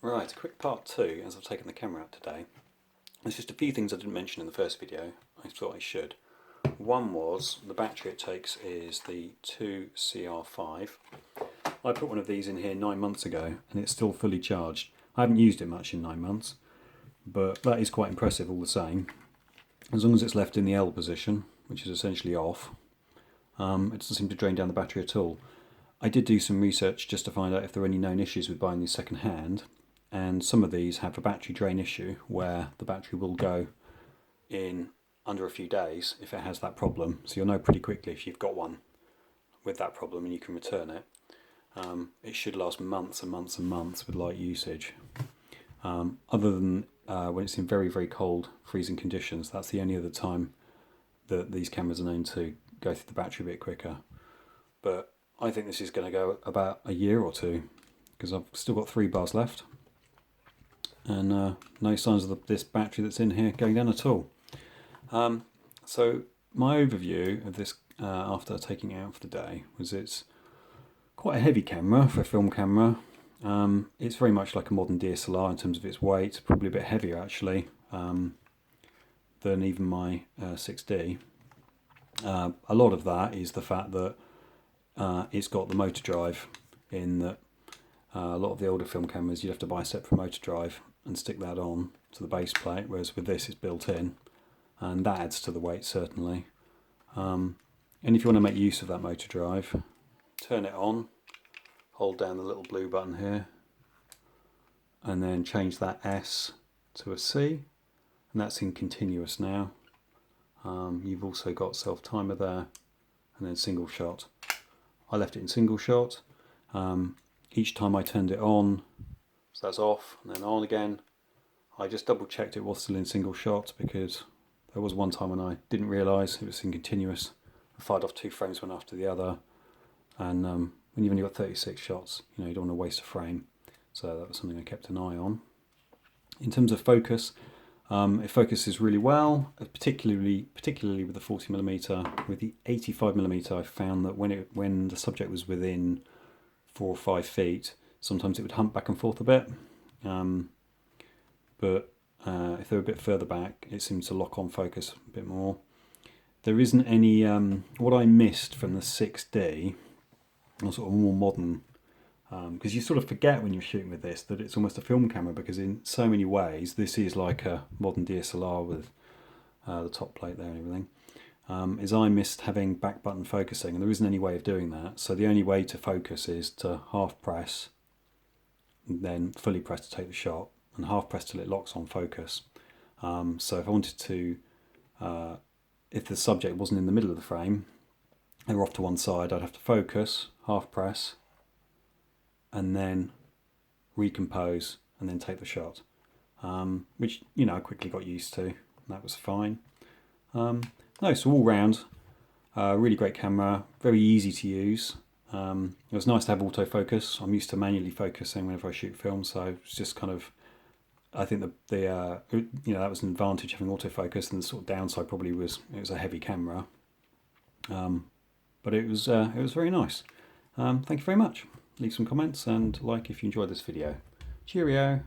Right, a quick part 2 as I've taken the camera out today. There's just a few things I didn't mention in the first video. I thought I should. One was the battery it takes is the 2CR5. I put one of these in here 9 months ago and it's still fully charged. I haven't used it much in 9 months, but that is quite impressive all the same. As long as it's left in the L position, which is essentially off, it doesn't seem to drain down the battery at all. I did do some research just to find out if there are any known issues with buying these second hand, and some of these have a battery drain issue where the battery will go in under a few days if it has that problem. So you'll know pretty quickly if you've got one with that problem and you can return it. It should last months and months and months with light usage. Other than when it's in very, very cold, freezing conditions, that's the only other time that these cameras are known to go through the battery a bit quicker. But I think this is going to go about a year or two because I've still got 3 bars left and no signs of this battery that's in here going down at all. So my overview of this after taking it out for the day was it's quite a heavy camera for a film camera. It's very much like a modern DSLR in terms of its weight, probably a bit heavier actually than even my 6D. A lot of that is the fact that it's got the motor drive in that a lot of the older film cameras you'd have to buy a separate motor drive and stick that on to the base plate, whereas with this it's built in, and that adds to the weight certainly. And if you want to make use of that motor drive, turn it on, hold down the little blue button here, and then change that S to a C, and that's in continuous now. You've also got self timer there, and then single shot. I left it in single shot. Each time I turned it on, so that's off and then on again, I just double checked it was still in single shot, because there was one time when I didn't realise it was in continuous. I fired off 2 frames one after the other, and when you've only got 36 shots, you don't want to waste a frame, so that was something I kept an eye on. In terms of focus, it focuses really well, particularly with the 40mm. With the 85mm, I found that when the subject was within 4 or 5 feet, sometimes it would hump back and forth a bit. But if they were a bit further back, it seems to lock on focus a bit more. There isn't any what I missed from the 6D, or sort of more modern. Because you sort of forget when you're shooting with this that it's almost a film camera, because in so many ways this is like a modern DSLR with the top plate there and everything. Is I missed having back button focusing, and there isn't any way of doing that. So the only way to focus is to half press, and then fully press to take the shot, and half press till it locks on focus. So if I wanted to, if the subject wasn't in the middle of the frame, they were off to one side, I'd have to focus, half press, and then recompose and then take the shot, which I quickly got used to, and that was fine. No, so all round, really great camera, very easy to use. It was nice to have autofocus. I'm used to manually focusing whenever I shoot film, so it's just kind of, I think that was an advantage having autofocus, and the sort of downside probably was it was a heavy camera, but it was very nice. Thank you very much. Leave some comments and like if you enjoyed this video. Cheerio!